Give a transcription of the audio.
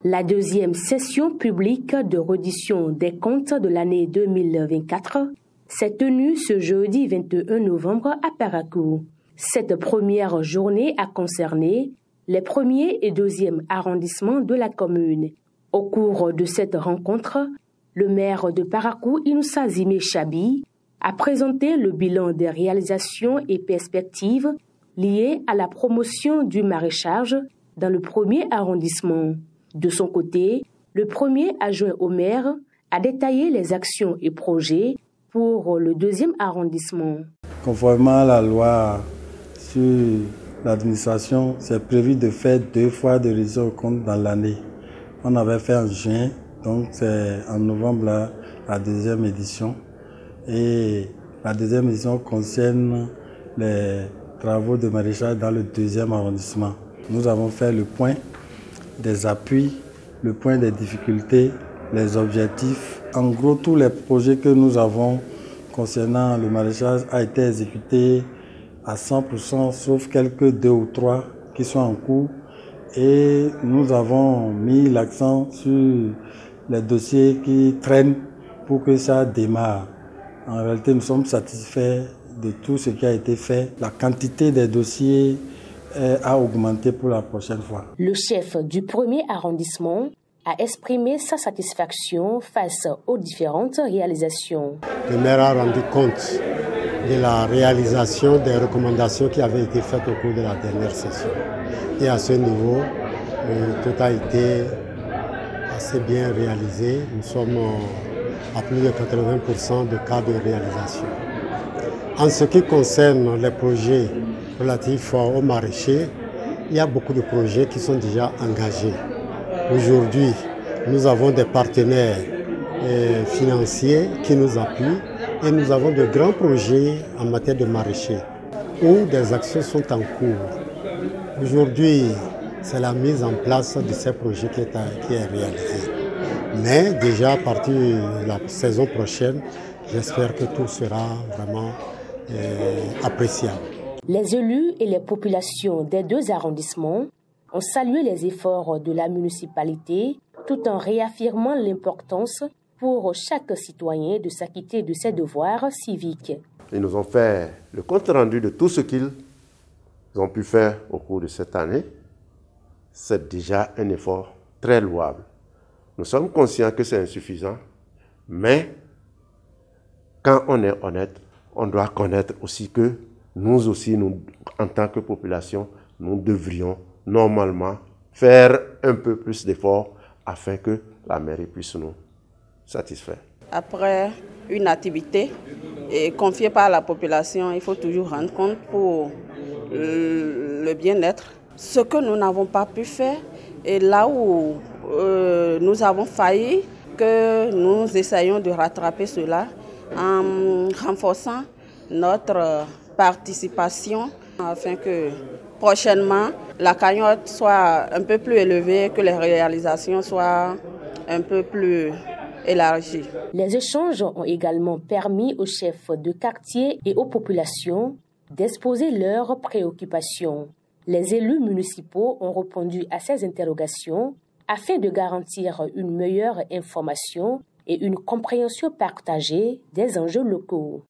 La deuxième session publique de reddition des comptes de l'année 2024 s'est tenue ce jeudi 21 novembre à Parakou. Cette première journée a concerné les premiers et deuxièmes arrondissements de la commune. Au cours de cette rencontre, le maire de Parakou, Inoussa Zimé Chabi, a présenté le bilan des réalisations et perspectives liées à la promotion du maraîchage dans le premier arrondissement. De son côté, le premier adjoint au maire a détaillé les actions et projets pour le deuxième arrondissement. Conformément à la loi sur l'administration, c'est prévu de faire 2 fois de reddition des comptes dans l'année. On avait fait en juin, donc c'est en novembre la deuxième édition. Et la deuxième édition concerne les travaux de maraîchage dans le deuxième arrondissement. Nous avons fait le point des appuis, le point des difficultés, les objectifs. En gros, tous les projets que nous avons concernant le maraîchage ont été exécutés à 100%, sauf quelques 2 ou 3 qui sont en cours. Et nous avons mis l'accent sur les dossiers qui traînent pour que ça démarre. En réalité, nous sommes satisfaits de tout ce qui a été fait. La quantité des dossiers a augmenté pour la prochaine fois. Le chef du premier arrondissement a exprimé sa satisfaction face aux différentes réalisations. Le maire a rendu compte de la réalisation des recommandations qui avaient été faites au cours de la dernière session. Et à ce niveau, tout a été assez bien réalisé. Nous sommes à plus de 80% de cas de réalisation. En ce qui concerne les projets relatifs aux maraîchers, il y a beaucoup de projets qui sont déjà engagés. Aujourd'hui, nous avons des partenaires financiers qui nous appuient et nous avons de grands projets en matière de maraîchers où des actions sont en cours. Aujourd'hui, c'est la mise en place de ces projets qui est réalisée. Mais déjà à partir de la saison prochaine, j'espère que tout sera vraiment appréciable. Les élus et les populations des 2 arrondissements ont salué les efforts de la municipalité tout en réaffirmant l'importance pour chaque citoyen de s'acquitter de ses devoirs civiques. Ils nous ont fait le compte rendu de tout ce qu'ils ont pu faire au cours de cette année. C'est déjà un effort très louable. Nous sommes conscients que c'est insuffisant, mais quand on est honnête, on doit connaître aussi que nous aussi, en tant que population, nous devrions normalement faire un peu plus d'efforts afin que la mairie puisse nous satisfaire. Après une activité confiée par la population, il faut toujours rendre compte pour le bien-être. Ce que nous n'avons pas pu faire et là où nous avons failli, que nous essayons de rattraper cela en renforçant notre participation afin que prochainement la cagnotte soit un peu plus élevée, que les réalisations soient un peu plus élargies. Les échanges ont également permis aux chefs de quartier et aux populations d'exposer leurs préoccupations. Les élus municipaux ont répondu à ces interrogations afin de garantir une meilleure information et une compréhension partagée des enjeux locaux.